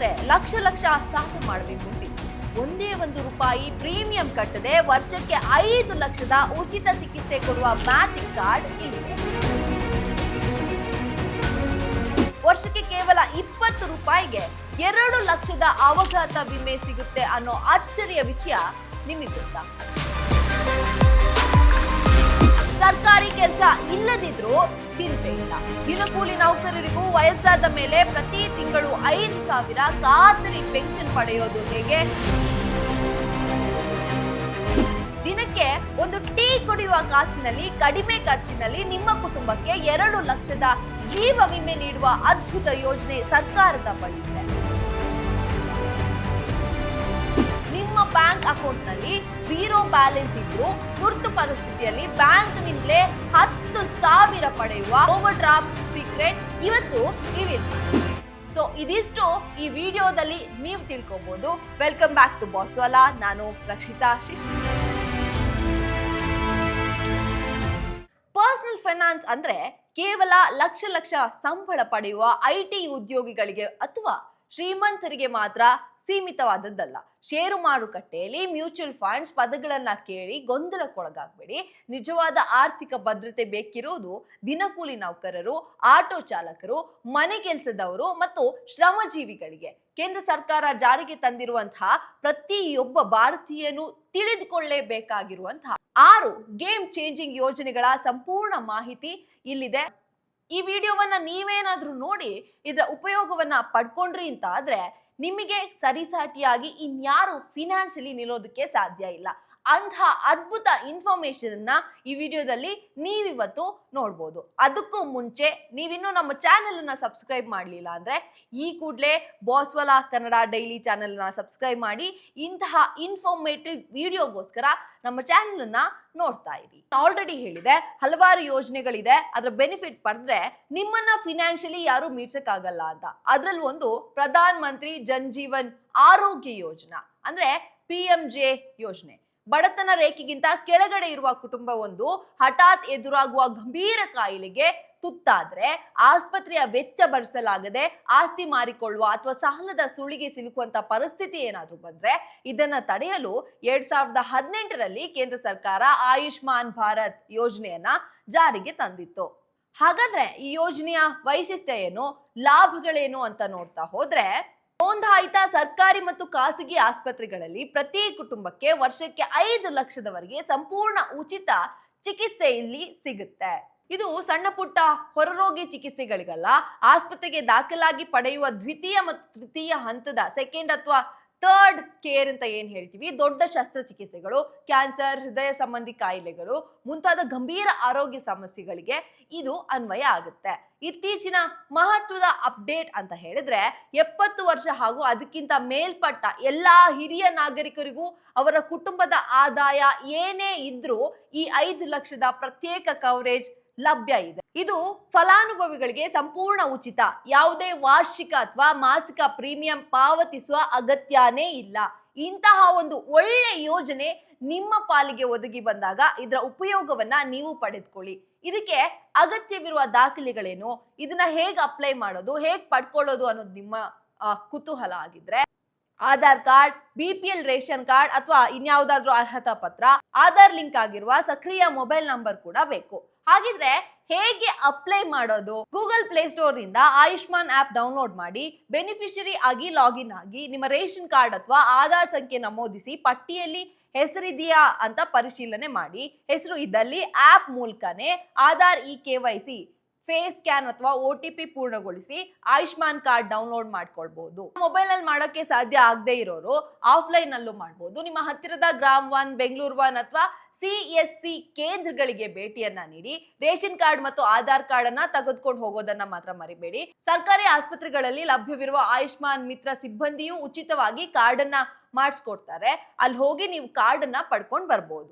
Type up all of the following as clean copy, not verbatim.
ಹಾಗಾದ್ರೆ ಲಕ್ಷ ಲಕ್ಷ ಸಾಲ ಮಾಡಬೇಕು ಅಂತೀವಿ, ಒಂದೇ ₹1 ಪ್ರೀಮಿಯಂ ಕಟ್ಟದೆ ವರ್ಷಕ್ಕೆ 5 ಲಕ್ಷದ ಉಚಿತ ಚಿಕಿತ್ಸೆ ಕೊಡುವ ಮ್ಯಾಜಿಕ್ ಕಾರ್ಡ್ ಇಲ್ಲಿದೆ. ವರ್ಷಕ್ಕೆ ಕೇವಲ ₹20ಗೆ 2 ಲಕ್ಷದ ಅಪಘಾತ ವಿಮೆ ಸಿಗುತ್ತೆ ಅನ್ನೋ ಅಚ್ಚರಿಯ ವಿಷಯ ನಿಮಗೆ ಗೊತ್ತಾ? ಸರ್ಕಾರಿ ಕೆಲಸ ಇಲ್ಲದಿದ್ರೂ ಚಿಂತೆ ಇಲ್ಲ. ದಿನಕೂಲಿ ನೌಕರರಿಗೂ ವಯಸ್ಸಾದ ಮೇಲೆ ಪ್ರತಿ ತಿಂಗಳು 5,000 ಖಾತರಿ ಪೆನ್ಷನ್ ಪಡೆಯೋದು ಹೇಗೆ? ದಿನಕ್ಕೆ ಒಂದು ಟೀ ಕುಡಿಯುವ ಕಾಸಿನಲ್ಲಿ ಕಡಿಮೆ ಖರ್ಚಿನಲ್ಲಿ ನಿಮ್ಮ ಕುಟುಂಬಕ್ಕೆ 2 ಲಕ್ಷದ ಜೀವ ವಿಮೆ ನೀಡುವ ಅದ್ಭುತ ಯೋಜನೆ ಸರ್ಕಾರದ ಬಳಿ ಇದೆ. ನಿಮ್ಮ ಬ್ಯಾಂಕ್ ಅಕೌಂಟ್ನಲ್ಲಿ 0 ಬ್ಯಾಲೆನ್ಸ್ ಇದ್ದು ತುರ್ತು ಪರಿಸ್ಥಿತಿಯಲ್ಲಿ ಬ್ಯಾಂಕ್ನಿಂದಲೇ 10,000 ಪಡೆಯುವ ಓವರ್ ಡ್ರಾಫ್ಟ್ ಸೀಕ್ರೆಟ್ ಇವತ್ತು ನೀವಿಲ್ಲಿ. ಸೊ ಇದಿಷ್ಟು ಈ ವಿಡಿಯೋದಲ್ಲಿ ನೀವು ತಿಳ್ಕೊಬಹುದು. Welcome back to Bosswala. ನಾನು ರಕ್ಷಿತಾ ಶಿಶಿ. ಪರ್ಸನಲ್ ಫೈನಾನ್ಸ್ ಅಂದ್ರೆ ಕೇವಲ ಲಕ್ಷ ಲಕ್ಷ ಸಂಬಳ ಪಡೆಯುವ IT ಉದ್ಯೋಗಿಗಳಿಗೆ ಅಥವಾ ಶ್ರೀಮಂತರಿಗೆ ಮಾತ್ರ ಸೀಮಿತವಾದದ್ದಲ್ಲ. ಷೇರು ಮಾರುಕಟ್ಟೆಯಲ್ಲಿ ಮ್ಯೂಚುವಲ್ ಫಂಡ್ಸ್ ಪದಗಳನ್ನ ಕೇಳಿ ಗೊಂದಲಕ್ಕೊಳಗಾಗಬೇಡಿ. ನಿಜವಾದ ಆರ್ಥಿಕ ಭದ್ರತೆ ಬೇಕಿರುವುದು ದಿನಕೂಲಿ ನೌಕರರು, ಆಟೋ ಚಾಲಕರು, ಮನೆ ಕೆಲಸದವರು ಮತ್ತು ಶ್ರಮಜೀವಿಗಳಿಗೆ. ಕೇಂದ್ರ ಸರ್ಕಾರ ಜಾರಿಗೆ ತಂದಿರುವಂತಹ ಪ್ರತಿಯೊಬ್ಬ ಭಾರತೀಯನು ತಿಳಿದುಕೊಳ್ಳಲೇಬೇಕಾಗಿರುವಂತಹ 6 ಗೇಮ್ ಚೇಂಜಿಂಗ್ ಯೋಜನೆಗಳ ಸಂಪೂರ್ಣ ಮಾಹಿತಿ ಇಲ್ಲಿದೆ. ಈ ವಿಡಿಯೋವನ್ನ ನೀವೇನಾದ್ರೂ ನೋಡಿ ಇದರ ಉಪಯೋಗವನ್ನ ಪಡ್ಕೊಂಡ್ರಿ ಅಂತ ಆದ್ರೆ ನಿಮಗೆ ಸರಿಸಾಟಿಯಾಗಿ ಇನ್ಯಾರು ಫಿನಾನ್ಷಿಯಲಿ ನಿಲ್ಲೋದಕ್ಕೆ ಸಾಧ್ಯ ಇಲ್ಲ. ಅಂತಹ ಅದ್ಭುತ ಇನ್ಫಾರ್ಮೇಶನ್ ಅನ್ನ ಈ ವಿಡಿಯೋದಲ್ಲಿ ನೀವಿವತ್ತು ನೋಡ್ಬೋದು. ಅದಕ್ಕೂ ಮುಂಚೆ ನೀವಿನ್ನೂ ನಮ್ಮ ಚಾನೆಲ್ ಅನ್ನ ಸಬ್ಸ್ಕ್ರೈಬ್ ಮಾಡಲಿಲ್ಲ ಅಂದ್ರೆ ಈ ಕೂಡಲೇ ಬಾಸ್ವಾಲಾ ಕನ್ನಡ ಡೈಲಿ ಚಾನೆಲ್ ಅನ್ನ ಸಬ್ಸ್ಕ್ರೈಬ್ ಮಾಡಿ ಇಂತಹ ಇನ್ಫಾರ್ಮೇಟಿವ್ ವಿಡಿಯೋಗೋಸ್ಕರ ನಮ್ಮ ಚಾನೆಲ್ ಅನ್ನ ನೋಡ್ತಾ ಇರಿ. ಆಲ್ರೆಡಿ ಹೇಳಿದೆ, ಹಲವಾರು ಯೋಜನೆಗಳಿದೆ. ಅದರ ಬೆನಿಫಿಟ್ ಪಡೆದ್ರೆ ನಿಮ್ಮನ್ನ ಫಿನಾನ್ಷಿಯಲಿ ಯಾರು ಮೀರ್ಸಕ್ಕಾಗಲ್ಲ ಅಂತ. ಅದ್ರಲ್ಲಿ ಒಂದು ಪ್ರಧಾನ ಮಂತ್ರಿ ಜನ್ ಜೀವನ್ ಆರೋಗ್ಯ ಯೋಜನಾ ಅಂದ್ರೆ PMJ ಯೋಜನೆ. ಬಡತನ ರೇಖೆಗಿಂತ ಕೆಳಗಡೆ ಇರುವ ಕುಟುಂಬ ಒಂದು ಹಠಾತ್ ಎದುರಾಗುವ ಗಂಭೀರ ಕಾಯಿಲೆಗೆ ತುತ್ತಾದ್ರೆ ಆಸ್ಪತ್ರೆಯ ವೆಚ್ಚ ಭರಿಸಲಾಗದೆ ಆಸ್ತಿ ಮಾರಿಕೊಳ್ಳುವ ಅಥವಾ ಸಾಲದ ಸುಳಿಗೆ ಸಿಲುಕುವಂತ ಪರಿಸ್ಥಿತಿ ಏನಾದ್ರೂ ಬಂದ್ರೆ ಇದನ್ನ ತಡೆಯಲು 2018ರಲ್ಲಿ ಕೇಂದ್ರ ಸರ್ಕಾರ ಆಯುಷ್ಮಾನ್ ಭಾರತ್ ಯೋಜನೆಯನ್ನ ಜಾರಿಗೆ ತಂದಿತ್ತು. ಹಾಗಾದ್ರೆ ಈ ಯೋಜನೆಯ ವೈಶಿಷ್ಟ್ಯ ಏನು, ಲಾಭಗಳೇನು ಅಂತ ನೋಡ್ತಾ ಹೋದ್ರೆ, ನೋಂದಾಯಿತ ಸರ್ಕಾರಿ ಮತ್ತು ಖಾಸಗಿ ಆಸ್ಪತ್ರೆಗಳಲ್ಲಿ ಪ್ರತಿ ಕುಟುಂಬಕ್ಕೆ ವರ್ಷಕ್ಕೆ 5 ಲಕ್ಷದವರೆಗೆ ಸಂಪೂರ್ಣ ಉಚಿತ ಚಿಕಿತ್ಸೆ ಇಲ್ಲಿ ಸಿಗುತ್ತೆ. ಇದು ಸಣ್ಣ ಪುಟ್ಟ ಹೊರರೋಗಿ ಚಿಕಿತ್ಸೆಗಳಿಗಲ್ಲ, ಆಸ್ಪತ್ರೆಗೆ ದಾಖಲಾಗಿ ಪಡೆಯುವ ದ್ವಿತೀಯ ಮತ್ತು ತೃತೀಯ ಹಂತದ ಸೆಕೆಂಡ್ ಅಥವಾ ಥರ್ಡ್ ಕೇರ್ ಅಂತ ಏನ್ ಹೇಳ್ತೀವಿ, ದೊಡ್ಡ ಶಸ್ತ್ರಚಿಕಿತ್ಸೆಗಳು, ಕ್ಯಾನ್ಸರ್, ಹೃದಯ ಸಂಬಂಧಿ ಕಾಯಿಲೆಗಳು ಮುಂತಾದ ಗಂಭೀರ ಆರೋಗ್ಯ ಸಮಸ್ಯೆಗಳಿಗೆ ಇದು ಅನ್ವಯ ಆಗುತ್ತೆ. ಇತ್ತೀಚಿನ ಮಹತ್ವದ ಅಪ್ಡೇಟ್ ಅಂತ ಹೇಳಿದ್ರೆ 70 ವರ್ಷ ಹಾಗೂ ಅದಕ್ಕಿಂತ ಮೇಲ್ಪಟ್ಟ ಎಲ್ಲಾ ಹಿರಿಯ ನಾಗರಿಕರಿಗೂ ಅವರ ಕುಟುಂಬದ ಆದಾಯ ಏನೇ ಇದ್ರೂ ಈ 5 ಲಕ್ಷದ ಪ್ರತ್ಯೇಕ ಕವರೇಜ್ ಲಭ್ಯ ಇದೆ. ಇದು ಫಲಾನುಭವಿಗಳಿಗೆ ಸಂಪೂರ್ಣ ಉಚಿತ. ಯಾವುದೇ ವಾರ್ಷಿಕ ಅಥವಾ ಮಾಸಿಕ ಪ್ರೀಮಿಯಂ ಪಾವತಿಸುವ ಅಗತ್ಯನೇ ಇಲ್ಲ. ಇಂತಹ ಒಂದು ಒಳ್ಳೆ ಯೋಜನೆ ನಿಮ್ಮ ಪಾಲಿಗೆ ಒದಗಿ ಬಂದಾಗ ಇದರ ಉಪಯೋಗವನ್ನ ನೀವು ಪಡೆದುಕೊಳ್ಳಿ. ಇದಕ್ಕೆ ಅಗತ್ಯವಿರುವ ದಾಖಲೆಗಳೇನು, ಇದನ್ನ ಹೇಗೆ ಅಪ್ಲೈ ಮಾಡೋದು, ಹೇಗೆ ಪಡ್ಕೊಳ್ಳೋದು ಅನ್ನೋದು ನಿಮ್ಮ ಕುತೂಹಲ ಆಗಿದ್ರೆ Aadhaar card, BPL ration card ಅಥವಾ ಇನ್ಯಾವುದಾದ್ರೂ ಅರ್ಹತಾ ಪತ್ರ, ಆಧಾರ್ ಲಿಂಕ್ ಆಗಿರುವ ಸಕ್ರಿಯ ಮೊಬೈಲ್ ನಂಬರ್ ಕೂಡ ಬೇಕು. ಹಾಗಿದ್ರೆ ಹೇಗೆ ಅಪ್ಲೈ ಮಾಡೋದು? ಗೂಗಲ್ ಪ್ಲೇ ಸ್ಟೋರ್ ನಿಂದ ಆಯುಷ್ಮಾನ್ ಆಪ್ ಡೌನ್ಲೋಡ್ ಮಾಡಿ ಬೆನಿಫಿಷರಿ ಆಗಿ ಲಾಗಿನ್ ಆಗಿ ನಿಮ್ಮ ರೇಷನ್ ಕಾರ್ಡ್ ಅಥವಾ ಆಧಾರ್ ಸಂಖ್ಯೆ ನಮೂದಿಸಿ ಪಟ್ಟಿಯಲ್ಲಿ ಹೆಸರಿದೆಯಾ ಅಂತ ಪರಿಶೀಲನೆ ಮಾಡಿ. ಹೆಸರು ಇದ್ದಲ್ಲಿ ಆಪ್ ಮೂಲಕನೇ ಆಧಾರ್ KYC ಫೇಸ್ ಸ್ಕ್ಯಾನ್ ಅಥವಾ OTP ಪೂರ್ಣಗೊಳಿಸಿ ಆಯುಷ್ಮಾನ್ ಕಾರ್ಡ್ ಡೌನ್ಲೋಡ್ ಮಾಡ್ಕೊಳ್ಬಹುದು. ಮೊಬೈಲ್ ಅಲ್ಲಿ ಮಾಡೋಕೆ ಸಾಧ್ಯ ಆಗದೆ ಇರೋರು ಆಫ್ಲೈನ್ ಅಲ್ಲೂ ಮಾಡಬಹುದು. ನಿಮ್ಮ ಹತ್ತಿರದ ಗ್ರಾಮ್ 1, ಬೆಂಗಳೂರು 1 ಅಥವಾ CSC ಕೇಂದ್ರಗಳಿಗೆ ಭೇಟಿಯನ್ನ ನೀಡಿ ರೇಷನ್ ಕಾರ್ಡ್ ಮತ್ತು ಆಧಾರ್ ಕಾರ್ಡ್ ಅನ್ನ ತೆಗೆದುಕೊಂಡು ಹೋಗೋದನ್ನ ಮಾತ್ರ ಮರಿಬೇಡಿ. ಸರ್ಕಾರಿ ಆಸ್ಪತ್ರೆಗಳಲ್ಲಿ ಲಭ್ಯವಿರುವ ಆಯುಷ್ಮಾನ್ ಮಿತ್ರ ಸಿಬ್ಬಂದಿಯು ಉಚಿತವಾಗಿ ಕಾರ್ಡ್ ಅನ್ನ ಮಾಡಿಸ್ಕೊಡ್ತಾರೆ. ಅಲ್ಲಿ ಹೋಗಿ ನೀವು ಕಾರ್ಡ್ ಅನ್ನ ಪಡ್ಕೊಂಡು ಬರ್ಬೋದು.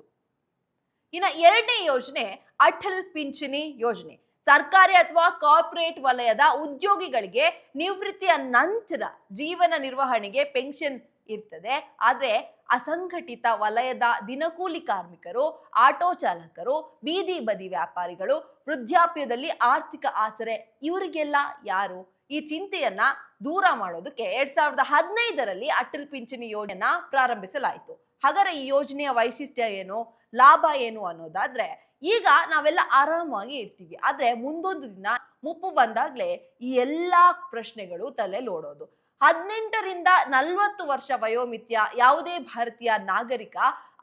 ಇನ್ನು 2ನೇ ಯೋಜನೆ ಅಟಲ್ ಪಿಂಚಣಿ ಯೋಜನೆ. ಸರ್ಕಾರಿ ಅಥವಾ ಕಾರ್ಪೊರೇಟ್ ವಲಯದ ಉದ್ಯೋಗಿಗಳಿಗೆ ನಿವೃತ್ತಿಯ ನಂತರ ಜೀವನ ನಿರ್ವಹಣೆಗೆ ಪೆನ್ಷನ್ ಇರ್ತದೆ. ಆದ್ರೆ ಅಸಂಘಟಿತ ವಲಯದ ದಿನಕೂಲಿ ಕಾರ್ಮಿಕರು, ಆಟೋ ಚಾಲಕರು, ಬೀದಿ ಬದಿ ವ್ಯಾಪಾರಿಗಳು, ವೃದ್ಧಾಪ್ಯದಲ್ಲಿ ಆರ್ಥಿಕ ಆಸರೆ ಇವರಿಗೆಲ್ಲ ಯಾರು? ಈ ಚಿಂತೆಯನ್ನ ದೂರ ಮಾಡೋದಕ್ಕೆ 2015ರಲ್ಲಿ ಅಟಲ್ ಪಿಂಚಣಿ ಯೋಜನೆಯನ್ನ ಪ್ರಾರಂಭಿಸಲಾಯಿತು. ಹಾಗಾದ್ರೆ ಈ ಯೋಜನೆಯ ವೈಶಿಷ್ಟ್ಯ ಏನು, ಲಾಭ ಏನು ಅನ್ನೋದಾದ್ರೆ, ಈಗ ನಾವೆಲ್ಲ ಆರಾಮಾಗಿ ಇರ್ತೀವಿ, ಆದ್ರೆ ಮುಂದೊಂದು ದಿನ ಮುಪ್ಪು ಬಂದಾಗ್ಲೇ ಈ ಎಲ್ಲಾ ಪ್ರಶ್ನೆಗಳು ತಲೆಯಲ್ಲಿ ಓಡೋದು. 18ರಿಂದ 40 ವರ್ಷ ವಯೋಮಿತಿಯ ಯಾವುದೇ ಭಾರತೀಯ ನಾಗರಿಕ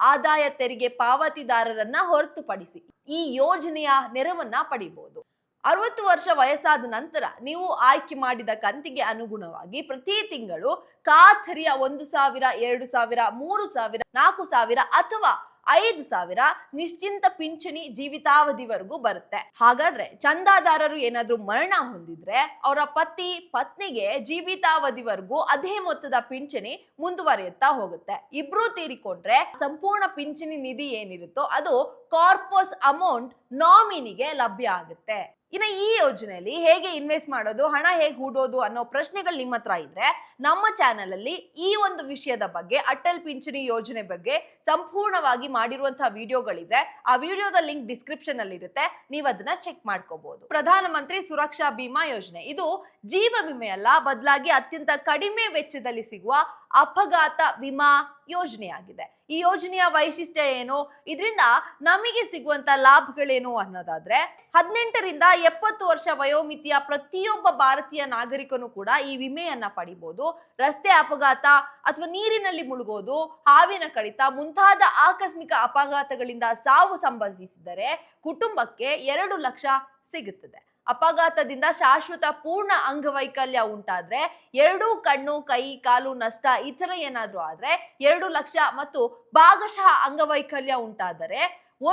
ಆದಾಯ ತೆರಿಗೆ ಪಾವತಿದಾರರನ್ನ ಹೊರತುಪಡಿಸಿ ಈ ಯೋಜನೆಯ ನೆರವನ್ನ ಪಡಿಬಹುದು. 60 ವರ್ಷ ವಯಸ್ಸಾದ ನಂತರ ನೀವು ಆಯ್ಕೆ ಮಾಡಿದ ಕಂತಿಗೆ ಅನುಗುಣವಾಗಿ ಪ್ರತಿ ತಿಂಗಳು ಖಾತರಿಯ 1,000, 2,000, 3,000, 4,000 ಅಥವಾ 5,000 ನಿಶ್ಚಿಂತ ಪಿಂಚಣಿ ಜೀವಿತಾವಧಿವರೆಗೂ ಬರುತ್ತೆ. ಹಾಗಾದ್ರೆ ಚಂದಾದಾರರು ಏನಾದ್ರೂ ಮರಣ ಹೊಂದಿದ್ರೆ ಅವರ ಪತಿ ಪತ್ನಿಗೆ ಜೀವಿತಾವಧಿವರೆಗೂ ಅದೇ ಮೊತ್ತದ ಪಿಂಚಣಿ ಮುಂದುವರಿಯುತ್ತಾ ಹೋಗುತ್ತೆ. ಇಬ್ರು ತೀರಿಕೊಂಡ್ರೆ ಸಂಪೂರ್ಣ ಪಿಂಚಣಿ ನಿಧಿ ಏನಿರುತ್ತೋ ಅದು ಕಾರ್ಪಸ್ ಅಮೌಂಟ್ ನಾಮಿನಿಗೆ ಲಭ್ಯ ಆಗುತ್ತೆ. ಇನ್ನು ಈ ಯೋಜನೆಯಲ್ಲಿ ಹೇಗೆ ಇನ್ವೆಸ್ಟ್ ಮಾಡೋದು, ಹಣ ಹೇಗೆ ಹೂಡೋದು ಅನ್ನೋ ಪ್ರಶ್ನೆಗಳು ನಿಮ್ಮ ಹತ್ರ ಇದ್ರೆ ನಮ್ಮ ಚಾನೆಲ್ ಅಲ್ಲಿ ಈ ಒಂದು ವಿಷಯದ ಬಗ್ಗೆ, ಅಟಲ್ ಪಿಂಚಣಿ ಯೋಜನೆ ಬಗ್ಗೆ ಸಂಪೂರ್ಣವಾಗಿ ಮಾಡಿರುವಂತಹ ವಿಡಿಯೋಗಳಿವೆ. ಆ ವಿಡಿಯೋದ ಲಿಂಕ್ ಡಿಸ್ಕ್ರಿಪ್ಷನ್ ಅಲ್ಲಿ ಇರುತ್ತೆ, ನೀವು ಅದನ್ನ ಚೆಕ್ ಮಾಡ್ಕೋಬಹುದು. ಪ್ರಧಾನ ಮಂತ್ರಿ ಸುರಕ್ಷಾ ಬಿಮಾ ಯೋಜನೆ ಇದು ಜೀವ ವಿಮೆ ಅಲ್ಲ, ಬದಲಾಗಿ ಅತ್ಯಂತ ಕಡಿಮೆ ವೆಚ್ಚದಲ್ಲಿ ಸಿಗುವ ಅಪಘಾತ ವಿಮಾ ಯೋಜನೆಯಾಗಿದೆ. ಈ ಯೋಜನೆಯ ವೈಶಿಷ್ಟ್ಯ ಏನು, ಇದರಿಂದ ನಮಗೆ ಸಿಗುವಂತ ಲಾಭಗಳೇನು ಅನ್ನೋದಾದ್ರೆ, 18ರಿಂದ 70 ವರ್ಷ ವಯೋಮಿತಿಯ ಪ್ರತಿಯೊಬ್ಬ ಭಾರತೀಯ ನಾಗರಿಕನು ಕೂಡ ಈ ವಿಮೆಯನ್ನ ಪಡಿಬಹುದು. ರಸ್ತೆ ಅಪಘಾತ ಅಥವಾ ನೀರಿನಲ್ಲಿ ಮುಳುಗೋದು, ಹಾವಿನ ಕಡಿತ ಮುಂತಾದ ಆಕಸ್ಮಿಕ ಅಪಘಾತಗಳಿಂದ ಸಾವು ಸಂಭವಿಸಿದರೆ ಕುಟುಂಬಕ್ಕೆ 2 ಲಕ್ಷ ಸಿಗುತ್ತದೆ. ಅಪಘಾತದಿಂದ ಶಾಶ್ವತ ಪೂರ್ಣ ಅಂಗವೈಕಲ್ಯ ಉಂಟಾದ್ರೆ, 2 ಕಣ್ಣು, ಕೈ, ಕಾಲು ನಷ್ಟ ಈ ತರ ಏನಾದ್ರೂ ಆದ್ರೆ 2 ಲಕ್ಷ ಮತ್ತು ಭಾಗಶಃ ಅಂಗವೈಕಲ್ಯ ಉಂಟಾದರೆ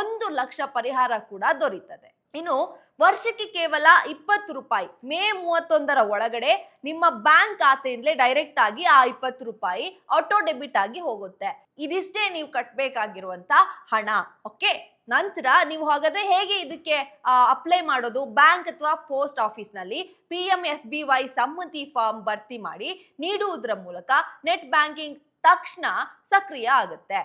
1 ಲಕ್ಷ ಪರಿಹಾರ ಕೂಡ ದೊರೆಯುತ್ತದೆ. ಇನ್ನು ವರ್ಷಕ್ಕೆ ಕೇವಲ 20 ರೂಪಾಯಿ ಮೇ 31ರ ಒಳಗಡೆ ನಿಮ್ಮ ಬ್ಯಾಂಕ್ ಖಾತೆಯಿಂದಲೇ ಡೈರೆಕ್ಟ್ ಆಗಿ ಆ 20 ರೂಪಾಯಿ ಆಟೋ ಡೆಬಿಟ್ ಆಗಿ ಹೋಗುತ್ತೆ. ಇದಿಷ್ಟೇ ನೀವು ಕಟ್ಟಬೇಕಾಗಿರುವಂತ ಹಣ. ಓಕೆ, ನಂತರ ನೀವು ಹಾಗಾದ್ರೆ ಹೇಗೆ ಇದಕ್ಕೆ ಅಪ್ಲೈ ಮಾಡೋದು? ಬ್ಯಾಂಕ್ ಅಥವಾ ಪೋಸ್ಟ್ ಆಫೀಸ್ ನಲ್ಲಿ PMSBY ಸಮ್ಮತಿ ಫಾರ್ಮ್ ಭರ್ತಿ ಮಾಡಿ ನೀಡುವುದರ ಮೂಲಕ ನೆಟ್ ಬ್ಯಾಂಕಿಂಗ್ ತಕ್ಷಣ ಸಕ್ರಿಯ ಆಗುತ್ತೆ.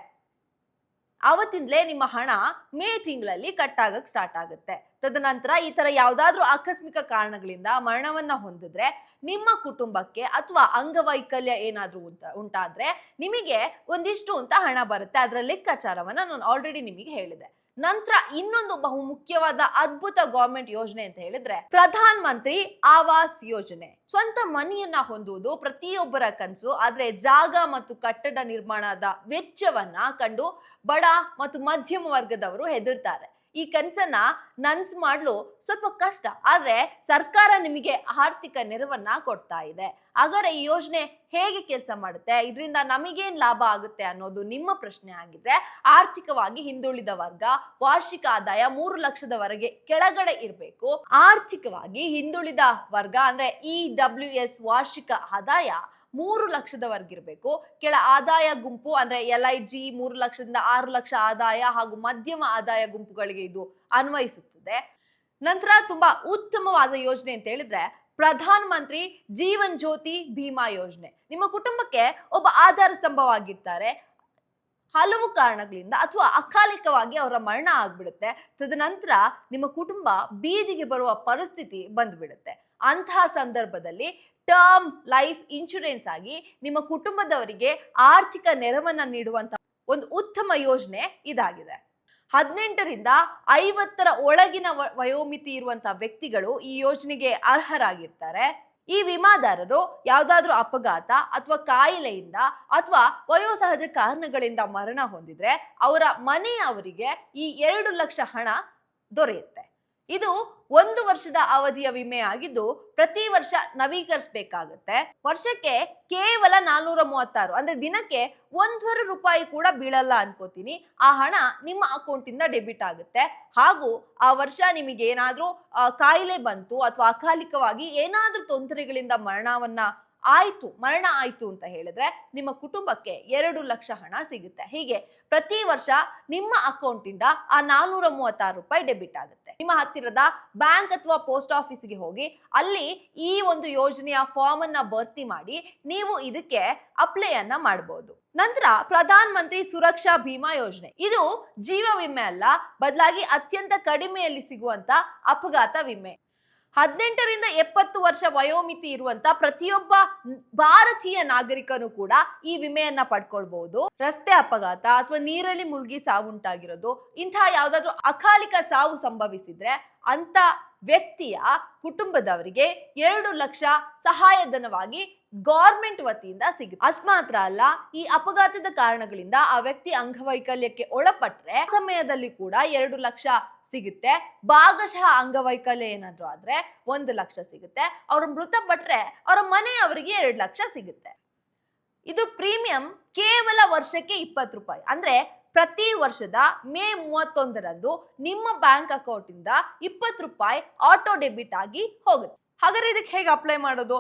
ಅವತ್ತಿಂದಲೇ ನಿಮ್ಮ ಹಣ ಮೇ ತಿಂಗಳಲ್ಲಿ ಕಟ್ ಆಗಕ್ಕೆ ಸ್ಟಾರ್ಟ್ ಆಗುತ್ತೆ. ತದನಂತರ ಈ ತರ ಯಾವ್ದಾದ್ರು ಆಕಸ್ಮಿಕ ಕಾರಣಗಳಿಂದ ಮರಣವನ್ನ ಹೊಂದಿದ್ರೆ ನಿಮ್ಮ ಕುಟುಂಬಕ್ಕೆ ಅಥವಾ ಅಂಗವೈಕಲ್ಯ ಏನಾದ್ರೂ ಉಂಟಾದ್ರೆ ನಿಮಗೆ ಒಂದಿಷ್ಟು ಅಂತ ಹಣ ಬರುತ್ತೆ. ಅದರ ಲೆಕ್ಕಾಚಾರವನ್ನ ನಾನು ಆಲ್ರೆಡಿ ನಿಮಗೆ ಹೇಳಿದೆ. ನಂತರ ಇನ್ನೊಂದು ಬಹು ಮುಖ್ಯವಾದ ಅದ್ಭುತ ಗವರ್ಮೆಂಟ್ ಯೋಜನೆ ಅಂತ ಹೇಳಿದ್ರೆ ಪ್ರಧಾನ ಮಂತ್ರಿ ಆವಾಸ್ ಯೋಜನೆ. ಸ್ವಂತ ಮನೆಯನ್ನ ಹೊಂದುವುದು ಪ್ರತಿಯೊಬ್ಬರ ಕನಸು. ಆದ್ರೆ ಜಾಗ ಮತ್ತು ಕಟ್ಟಡ ನಿರ್ಮಾಣದ ವೆಚ್ಚವನ್ನ ಕಂಡು ಬಡ ಮತ್ತು ಮಧ್ಯಮ ವರ್ಗದವರು ಹೆದರ್ತಾರೆ. ಈ ಕನಸನ್ನ ನನ್ಸ್ ಮಾಡಲು ಸ್ವಲ್ಪ ಕಷ್ಟ, ಆದ್ರೆ ಸರ್ಕಾರ ನಿಮಗೆ ಆರ್ಥಿಕ ನೆರವನ್ನ ಕೊಡ್ತಾ ಇದೆ. ಹಾಗಾದ್ರೆ ಈ ಯೋಜನೆ ಹೇಗೆ ಕೆಲಸ ಮಾಡುತ್ತೆ, ಇದರಿಂದ ನಮಗೇನ್ ಲಾಭ ಆಗುತ್ತೆ ಅನ್ನೋದು ನಿಮ್ಮ ಪ್ರಶ್ನೆ ಆಗಿದ್ರೆ, ಆರ್ಥಿಕವಾಗಿ ಹಿಂದುಳಿದ ವರ್ಗ ವಾರ್ಷಿಕ ಆದಾಯ 3 ಲಕ್ಷದವರೆಗೆ ಕೆಳಗಡೆ ಇರಬೇಕು. ಆರ್ಥಿಕವಾಗಿ ಹಿಂದುಳಿದ ವರ್ಗ ಅಂದ್ರೆ EWS ವಾರ್ಷಿಕ ಆದಾಯ 3 ಲಕ್ಷದವರೆಗಿರ್ಬೇಕು. ಕೆಳ ಆದಾಯ ಗುಂಪು ಅಂದ್ರೆ LIG 3 ಲಕ್ಷದಿಂದ 6 ಲಕ್ಷ ಆದಾಯ ಹಾಗೂ ಮಧ್ಯಮ ಆದಾಯ ಗುಂಪುಗಳಿಗೆ ಇದು ಅನ್ವಯಿಸುತ್ತದೆ. ನಂತರ ತುಂಬಾ ಉತ್ತಮವಾದ ಯೋಜನೆ ಅಂತ ಹೇಳಿದ್ರೆ ಪ್ರಧಾನ ಮಂತ್ರಿ ಜೀವನ್ ಜ್ಯೋತಿ ಭೀಮಾ ಯೋಜನೆ. ನಿಮ್ಮ ಕುಟುಂಬಕ್ಕೆ ಒಬ್ಬ ಆಧಾರ ಸ್ತಂಭವಾಗಿರ್ತಾರೆ. ಹಲವು ಕಾರಣಗಳಿಂದ ಅಥವಾ ಅಕಾಲಿಕವಾಗಿ ಅವರ ಮರಣ ಆಗ್ಬಿಡುತ್ತೆ. ತದನಂತರ ನಿಮ್ಮ ಕುಟುಂಬ ಬೀದಿಗೆ ಬರುವ ಪರಿಸ್ಥಿತಿ ಬಂದ್ಬಿಡುತ್ತೆ. ಅಂತಹ ಸಂದರ್ಭದಲ್ಲಿ ಟರ್ಮ್ ಲೈಫ್ ಇನ್ಶೂರೆನ್ಸ್ ಆಗಿ ನಿಮ್ಮ ಕುಟುಂಬದವರಿಗೆ ಆರ್ಥಿಕ ನೆರವನ್ನ ನೀಡುವಂತ ಒಂದು ಉತ್ತಮ ಯೋಜನೆ ಇದಾಗಿದೆ. 18ರಿಂದ 50ರ ಒಳಗಿನ ವಯೋಮಿತಿ ಇರುವಂತಹ ವ್ಯಕ್ತಿಗಳು ಈ ಯೋಜನೆಗೆ ಅರ್ಹರಾಗಿರ್ತಾರೆ. ಈ ವಿಮಾದಾರರು ಯಾವ್ದಾದ್ರು ಅಪಘಾತ ಅಥವಾ ಕಾಯಿಲೆಯಿಂದ ಅಥವಾ ವಯೋಸಹಜ ಕಾರಣಗಳಿಂದ ಮರಣ ಹೊಂದಿದ್ರೆ ಅವರ ಮನೆಯವರಿಗೆ ಈ 2 ಲಕ್ಷ ಹಣ ದೊರೆಯುತ್ತೆ. ಇದು 1 ವರ್ಷದ ಅವಧಿಯ ವಿಮೆ ಆಗಿದ್ದು ಪ್ರತಿ ವರ್ಷ ನವೀಕರಿಸಬೇಕಾಗುತ್ತೆ. ವರ್ಷಕ್ಕೆ ಕೇವಲ 436 ಅಂದ್ರೆ ದಿನಕ್ಕೆ 1 ರೂಪಾಯಿ ಕೂಡ ಬೀಳಲ್ಲ ಅನ್ಕೋತೀನಿ. ಆ ಹಣ ನಿಮ್ಮ ಅಕೌಂಟ್ ಇಂದ ಡೆಬಿಟ್ ಆಗುತ್ತೆ. ಹಾಗೂ ಆ ವರ್ಷ ನಿಮಗೆ ಏನಾದ್ರೂ ಕಾಯಿಲೆ ಬಂತು ಅಥವಾ ಅಕಾಲಿಕವಾಗಿ ಏನಾದ್ರೂ ತೊಂದರೆಗಳಿಂದ ಮರಣ ಆಯ್ತು ಅಂತ ಹೇಳಿದ್ರೆ ನಿಮ್ಮ ಕುಟುಂಬಕ್ಕೆ 2 ಲಕ್ಷ ಹಣ ಸಿಗುತ್ತೆ. ಹೀಗೆ ಪ್ರತಿ ವರ್ಷ ನಿಮ್ಮ ಅಕೌಂಟ್ ಇಂದ ಆ 436 ರೂಪಾಯಿ ಡೆಬಿಟ್ ಆಗುತ್ತೆ. ನಿಮ್ಮ ಹತ್ತಿರದ ಬ್ಯಾಂಕ್ ಅಥವಾ ಪೋಸ್ಟ್ ಆಫೀಸ್ಗೆ ಹೋಗಿ ಅಲ್ಲಿ ಈ ಒಂದು ಯೋಜನೆಯ ಫಾರ್ಮ್ ಅನ್ನ ಭರ್ತಿ ಮಾಡಿ ನೀವು ಇದಕ್ಕೆ ಅಪ್ಲೈ ಅನ್ನ ಮಾಡಬಹುದು. ನಂತರ ಪ್ರಧಾನ ಮಂತ್ರಿ ಸುರಕ್ಷಾ ಬಿಮಾ ಯೋಜನೆ, ಇದು ಜೀವ ವಿಮೆ ಅಲ್ಲ, ಬದಲಾಗಿ ಅತ್ಯಂತ ಕಡಿಮೆಯಲ್ಲಿ ಸಿಗುವಂತ ಅಪಘಾತ ವಿಮೆ. 18 ರಿಂದ 70 ವರ್ಷ ವಯೋಮಿತಿ ಇರುವಂತ ಪ್ರತಿಯೊಬ್ಬ ಭಾರತೀಯ ನಾಗರಿಕನು ಕೂಡ ಈ ವಿಮೆಯನ್ನ ಪಡ್ಕೊಳ್ಬಹುದು. ರಸ್ತೆ ಅಪಘಾತ ಅಥವಾ ನೀರಲ್ಲಿ ಮುಳುಗಿ ಸಾವುಂಟಾಗಿರೋದು, ಇಂತಹ ಯಾವ್ದಾದ್ರು ಅಕಾಲಿಕ ಸಾವು ಸಂಭವಿಸಿದ್ರೆ ಅಂತ ವ್ಯಕ್ತಿಯ ಕುಟುಂಬದವರಿಗೆ 2 ಲಕ್ಷ ಸಹಾಯಧನವಾಗಿ ಗೌರ್ಮೆಂಟ್ ವತಿಯಿಂದ ಸಿಗುತ್ತೆ. ಅಷ್ಟ್ ಮಾತ್ರ ಅಲ್ಲ, ಈ ಅಪಘಾತದ ಕಾರಣಗಳಿಂದ ಆ ವ್ಯಕ್ತಿ ಅಂಗವೈಕಲ್ಯಕ್ಕೆ ಒಳಪಟ್ರೆ ಸಮಯದಲ್ಲಿ ಕೂಡ 2 ಲಕ್ಷ ಸಿಗುತ್ತೆ. ಭಾಗಶಃ ಅಂಗವೈಕಲ್ಯ ಏನಾದ್ರು ಆದ್ರೆ 1 ಲಕ್ಷ ಸಿಗುತ್ತೆ. ಅವರು ಮೃತಪಟ್ರೆ ಅವರ ಮನೆಯವರಿಗೆ 2 ಲಕ್ಷ ಸಿಗುತ್ತೆ. ಇದು ಪ್ರೀಮಿಯಂ ಕೇವಲ ವರ್ಷಕ್ಕೆ 20 ರೂಪಾಯಿ. ಅಂದ್ರೆ ಪ್ರತಿ ವರ್ಷದ ಮೇ 31ರಂದು ನಿಮ್ಮ ಬ್ಯಾಂಕ್ ಅಕೌಂಟ್ ಇಂದ 20 ರೂಪಾಯಿ ಆಟೋ ಡೆಬಿಟ್ ಆಗಿ ಹೋಗುತ್ತೆ. ಹಾಗಾದ್ರೆ ಇದಕ್ಕೆ ಹೇಗೆ ಅಪ್ಲೈ ಮಾಡೋದು?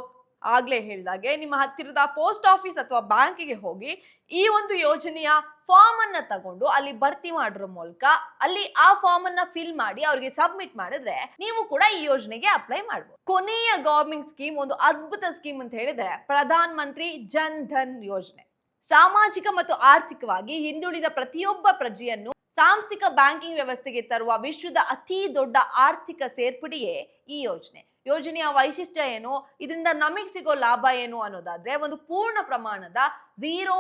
ಆಗ್ಲೇ ಹೇಳಿದಾಗೆ ನಿಮ್ಮ ಹತ್ತಿರದ ಪೋಸ್ಟ್ ಆಫೀಸ್ ಅಥವಾ ಬ್ಯಾಂಕಿಗೆ ಹೋಗಿ ಈ ಒಂದು ಯೋಜನೆಯ ಫಾರ್ಮ್ ಅನ್ನ ತಗೊಂಡು ಅಲ್ಲಿ ಭರ್ತಿ ಮಾಡಿರೋ ಮೂಲಕ ಅಲ್ಲಿ ಆ ಫಾರ್ಮ್ ಅನ್ನ ಫಿಲ್ ಮಾಡಿ ಅವರಿಗೆ ಸಬ್ಮಿಟ್ ಮಾಡಿದ್ರೆ ನೀವು ಕೂಡ ಈ ಯೋಜನೆಗೆ ಅಪ್ಲೈ ಮಾಡಬಹುದು. ಕೊನೆಯ ಗವರ್ಮೆಂಟ್ ಸ್ಕೀಮ್, ಒಂದು ಅದ್ಭುತ ಸ್ಕೀಮ್ ಅಂತ ಹೇಳಿದ್ರೆ ಪ್ರಧಾನ ಮಂತ್ರಿ ಜನ್ ಧನ್ ಯೋಜನೆ. ಸಾಮಾಜಿಕ ಮತ್ತು ಆರ್ಥಿಕವಾಗಿ ಹಿಂದುಳಿದ ಪ್ರತಿಯೊಬ್ಬ ಪ್ರಜೆಯನ್ನು ಸಾಂಸ್ಥಿಕ ಬ್ಯಾಂಕಿಂಗ್ ವ್ಯವಸ್ಥೆಗೆ ತರುವ ವಿಶ್ವದ ಅತಿ ದೊಡ್ಡ ಆರ್ಥಿಕ ಸೇರ್ಪಡೆಯೇ ಈ ಯೋಜನೆ. ಯೋಜನೆಯ ವೈಶಿಷ್ಟ್ಯ ಏನು, ಇದರಿಂದ ನಮಗೆ ಸಿಗೋ ಲಾಭ ಏನು ಅನ್ನೋದಾದ್ರೆ, ಒಂದು ಪೂರ್ಣ ಪ್ರಮಾಣದ ಝೀರೋ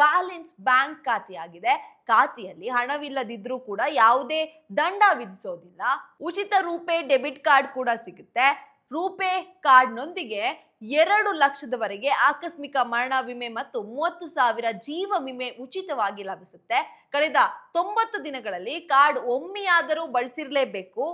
ಬ್ಯಾಲೆನ್ಸ್ ಬ್ಯಾಂಕ್ ಖಾತೆಯಾಗಿದೆ. ಖಾತೆಯಲ್ಲಿ ಹಣವಿಲ್ಲದಿದ್ರೂ ಕೂಡ ಯಾವುದೇ ದಂಡ ವಿಧಿಸೋದಿಲ್ಲ. ಉಚಿತ ರೂಪೇ ಡೆಬಿಟ್ ಕಾರ್ಡ್ ಕೂಡ ಸಿಗುತ್ತೆ. ರೂಪೇ ಕಾರ್ಡ್ನೊಂದಿಗೆ 2 ಲಕ್ಷದವರೆಗೆ ಆಕಸ್ಮಿಕ ಮರಣ ವಿಮೆ ಮತ್ತು 30,000 ಜೀವ ವಿಮೆ ಉಚಿತವಾಗಿ ಲಭಿಸುತ್ತೆ. ಕಳೆದ 90 ದಿನಗಳಲ್ಲಿ ಕಾರ್ಡ್ ಒಮ್ಮೆಯಾದರೂ ಬಳಸಿರಲೇಬೇಕು.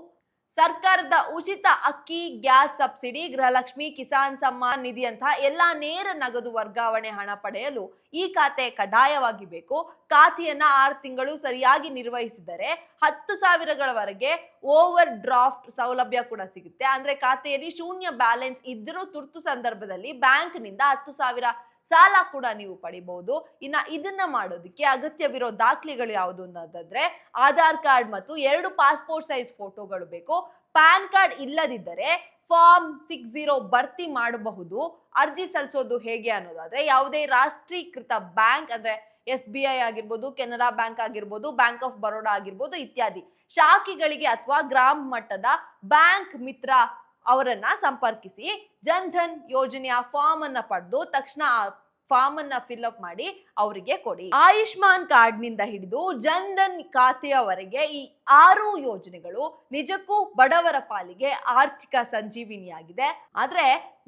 ಸರ್ಕಾರದ ಉಚಿತ ಅಕ್ಕಿ, ಗ್ಯಾಸ್ ಸಬ್ಸಿಡಿ, ಗೃಹಲಕ್ಷ್ಮಿ, ಕಿಸಾನ್ ಸಮ್ಮಾನ್ ನಿಧಿ ಅಂತಹ ಎಲ್ಲಾ ನೇರ ನಗದು ವರ್ಗಾವಣೆ ಹಣ ಪಡೆಯಲು ಈ ಖಾತೆ ಕಡ್ಡಾಯವಾಗಿ ಬೇಕು. ಖಾತೆಯನ್ನ 6 ತಿಂಗಳು ಸರಿಯಾಗಿ ನಿರ್ವಹಿಸಿದರೆ 10,000ಗಳವರೆಗೆ ಓವರ್ ಡ್ರಾಫ್ಟ್ ಸೌಲಭ್ಯ ಕೂಡ ಸಿಗುತ್ತೆ. ಅಂದ್ರೆ ಖಾತೆಯಲ್ಲಿ ಶೂನ್ಯ ಬ್ಯಾಲೆನ್ಸ್ ಇದ್ರೂ ತುರ್ತು ಸಂದರ್ಭದಲ್ಲಿ ಬ್ಯಾಂಕ್ ನಿಂದ 10,000 ಸಾಲ ಕೂಡ ನೀವು ಪಡಿಬಹುದು. ಇನ್ನ ಇದನ್ನ ಮಾಡೋದಕ್ಕೆ ಅಗತ್ಯವಿರೋ ದಾಖಲೆಗಳು ಯಾವುದು ಅನ್ನೋದಾದ್ರೆ ಆಧಾರ್ ಕಾರ್ಡ್ ಮತ್ತು 2 ಪಾಸ್ಪೋರ್ಟ್ ಸೈಜ್ ಫೋಟೋಗಳು ಬೇಕು. ಪ್ಯಾನ್ ಕಾರ್ಡ್ ಇಲ್ಲದಿದ್ದರೆ ಫಾರ್ಮ್ 60 ಭರ್ತಿ ಮಾಡಬಹುದು. ಅರ್ಜಿ ಸಲ್ಲಿಸೋದು ಹೇಗೆ ಅನ್ನೋದಾದ್ರೆ ಯಾವುದೇ ರಾಷ್ಟ್ರೀಕೃತ ಬ್ಯಾಂಕ್ ಅಂದ್ರೆ SBI ಆಗಿರ್ಬೋದು, ಕೆನರಾ ಬ್ಯಾಂಕ್ ಆಗಿರ್ಬೋದು, ಬ್ಯಾಂಕ್ ಆಫ್ ಬರೋಡಾ ಆಗಿರ್ಬೋದು ಇತ್ಯಾದಿ ಶಾಖೆಗಳಿಗೆ ಅಥವಾ ಗ್ರಾಮ ಮಟ್ಟದ ಬ್ಯಾಂಕ್ ಮಿತ್ರ ಅವರನ್ನ ಸಂಪರ್ಕಿಸಿ ಜನ್ ಧನ್ ಯೋಜನೆಯ ಫಾರ್ಮ್ ಅನ್ನ ಪಡೆದು ತಕ್ಷಣ ಆ ಫಾರ್ಮ್ ಅನ್ನ ಫಿಲ್ ಅಪ್ ಮಾಡಿ ಅವರಿಗೆ ಕೊಡಿ. ಆಯುಷ್ಮಾನ್ ಕಾರ್ಡ್ ನಿಂದ ಹಿಡಿದು ಜನ್ ಧನ್ ಖಾತೆಯವರೆಗೆ ಈ 6 ಯೋಜನೆಗಳು ನಿಜಕ್ಕೂ ಬಡವರ ಪಾಲಿಗೆ ಆರ್ಥಿಕ ಸಂಜೀವಿನಿಯಾಗಿದೆ. ಆದ್ರೆ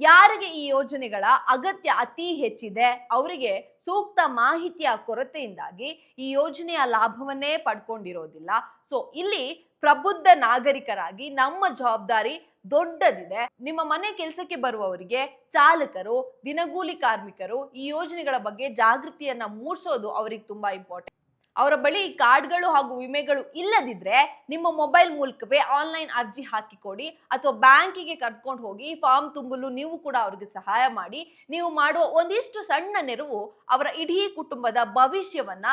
ಯಾರಿಗೆ ಈ ಯೋಜನೆಗಳ ಅಗತ್ಯ ಅತಿ ಹೆಚ್ಚಿದೆ ಅವರಿಗೆ ಸೂಕ್ತ ಮಾಹಿತಿಯ ಕೊರತೆಯಿಂದಾಗಿ ಈ ಯೋಜನೆಯ ಲಾಭವನ್ನೇ ಪಡ್ಕೊಂಡಿರೋದಿಲ್ಲ. ಸೊ ಇಲ್ಲಿ ಪ್ರಬುದ್ಧ ನಾಗರಿಕರಾಗಿ ನಮ್ಮ ಜವಾಬ್ದಾರಿ ದೊಡ್ಡದಿದೆ. ನಿಮ್ಮ ಮನೆ ಕೆಲಸಕ್ಕೆ ಬರುವವರಿಗೆ, ಚಾಲಕರು, ದಿನಗೂಲಿ ಕಾರ್ಮಿಕರು ಈ ಯೋಜನೆಗಳ ಬಗ್ಗೆ ಜಾಗೃತಿಯನ್ನ ಮೂಡಿಸೋದು ಅವರಿಗೆ ತುಂಬಾ ಇಂಪಾರ್ಟೆಂಟ್. ಅವರ ಬಳಿ ಕಾರ್ಡ್ಗಳು ಹಾಗೂ ವಿಮೆಗಳು ಇಲ್ಲದಿದ್ರೆ ನಿಮ್ಮ ಮೊಬೈಲ್ ಮೂಲಕವೇ ಆನ್ಲೈನ್ ಅರ್ಜಿ ಹಾಕಿಕೊಡಿ ಅಥವಾ ಬ್ಯಾಂಕಿಗೆ ಕರ್ಕೊಂಡು ಹೋಗಿ ಫಾರ್ಮ್ ತುಂಬಲು ನೀವು ಕೂಡ ಅವರಿಗೆ ಸಹಾಯ ಮಾಡಿ. ನೀವು ಮಾಡುವ ಒಂದಿಷ್ಟು ಸಣ್ಣ ನೆರವು ಅವರ ಇಡೀ ಕುಟುಂಬದ ಭವಿಷ್ಯವನ್ನ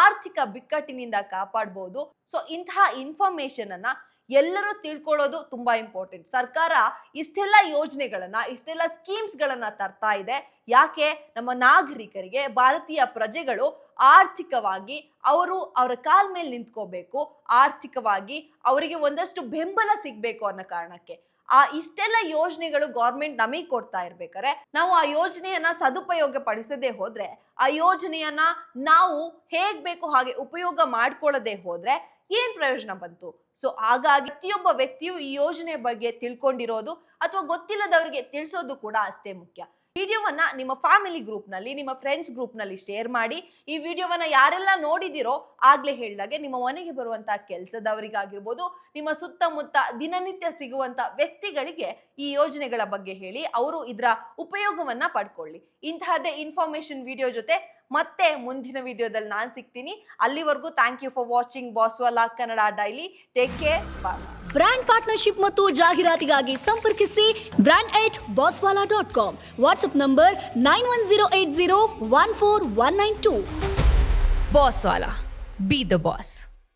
ಆರ್ಥಿಕ ಬಿಕ್ಕಟ್ಟಿನಿಂದ ಕಾಪಾಡಬಹುದು. ಸೊ ಇಂತಹ ಇನ್ಫಾರ್ಮೇಶನ್ ಅನ್ನ ಎಲ್ಲರೂ ತಿಳ್ಕೊಳ್ಳೋದು ತುಂಬಾ ಇಂಪಾರ್ಟೆಂಟ್. ಸರ್ಕಾರ ಇಷ್ಟೆಲ್ಲ ಯೋಜನೆಗಳನ್ನ, ಇಷ್ಟೆಲ್ಲ ಸ್ಕೀಮ್ಸ್ ಗಳನ್ನ ತರ್ತಾ ಇದೆ. ಯಾಕೆ? ನಮ್ಮ ನಾಗರಿಕರಿಗೆ, ಭಾರತೀಯ ಪ್ರಜೆಗಳು ಆರ್ಥಿಕವಾಗಿ ಅವರ ಕಾಲ್ ಮೇಲೆ ನಿಂತ್ಕೋಬೇಕು, ಆರ್ಥಿಕವಾಗಿ ಅವರಿಗೆ ಒಂದಷ್ಟು ಬೆಂಬಲ ಸಿಗ್ಬೇಕು ಅನ್ನೋ ಕಾರಣಕ್ಕೆ ಆ ಇಷ್ಟೆಲ್ಲ ಯೋಜನೆಗಳು ಗೌರ್ಮೆಂಟ್ ನಮಗೆ ಕೊಡ್ತಾ ಇರ್ಬೇಕಾದ್ರೆ ನಾವು ಆ ಯೋಜನೆಯನ್ನ ಸದುಪಯೋಗ ಪಡಿಸದೆ ಹೋದ್ರೆ, ಆ ಯೋಜನೆಯನ್ನ ನಾವು ಹೇಗ್ ಬೇಕು ಹಾಗೆ ಉಪಯೋಗ ಮಾಡ್ಕೊಳ್ಳದೆ ಹೋದ್ರೆ ಏನ್ ಪ್ರಯೋಜನ ಬಂತು? ಸೊ ಹಾಗಾಗಿ ಪ್ರತಿಯೊಬ್ಬ ವ್ಯಕ್ತಿಯು ಈ ಯೋಜನೆ ಬಗ್ಗೆ ತಿಳ್ಕೊಂಡಿರೋದು ಅಥವಾ ಗೊತ್ತಿಲ್ಲದವರಿಗೆ ತಿಳಿಸೋದು ಕೂಡ ಅಷ್ಟೇ ಮುಖ್ಯ. ವಿಡಿಯೋವನ್ನ ನಿಮ್ಮ ಫ್ಯಾಮಿಲಿ ಗ್ರೂಪ್ ನಲ್ಲಿ, ನಿಮ್ಮ ಫ್ರೆಂಡ್ಸ್ ಗ್ರೂಪ್ ನಲ್ಲಿ ಶೇರ್ ಮಾಡಿ. ಈ ವಿಡಿಯೋವನ್ನ ಯಾರೆಲ್ಲ ನೋಡಿದಿರೋ ಆಗ್ಲೇ ಹೇಳಿದಾಗೆ ನಿಮ್ಮ ಮನೆಗೆ ಬರುವಂತಹ ಕೆಲಸದವರಿಗಾಗಿರ್ಬೋದು, ನಿಮ್ಮ ಸುತ್ತಮುತ್ತ ದಿನನಿತ್ಯ ಸಿಗುವಂತ ವ್ಯಕ್ತಿಗಳಿಗೆ ಈ ಯೋಜನೆಗಳ ಬಗ್ಗೆ ಹೇಳಿ, ಅವರು ಇದರ ಉಪಯೋಗವನ್ನ ಪಡ್ಕೊಳ್ಳಿ. ಇಂತಹದ್ದೇ ಇನ್ಫಾರ್ಮೇಶನ್ ವಿಡಿಯೋ ಜೊತೆ ಮತ್ತೆ ಮುಂದಿನ ವಿಡಿಯೋದಲ್ಲಿ ನಾನು ಸಿಗ್ತೀನಿ. ಅಲ್ಲಿವರೆಗೂ thank you for watching Bosswala Kannada daily. Take care, bye. Brand partnership ಮತ್ತು ಜಾಹೀರಾತಿಗಾಗಿ ಸಂಪರ್ಕಿಸಿ brand@bosswala.com. WhatsApp number 9108014192. Bosswala. Be the boss.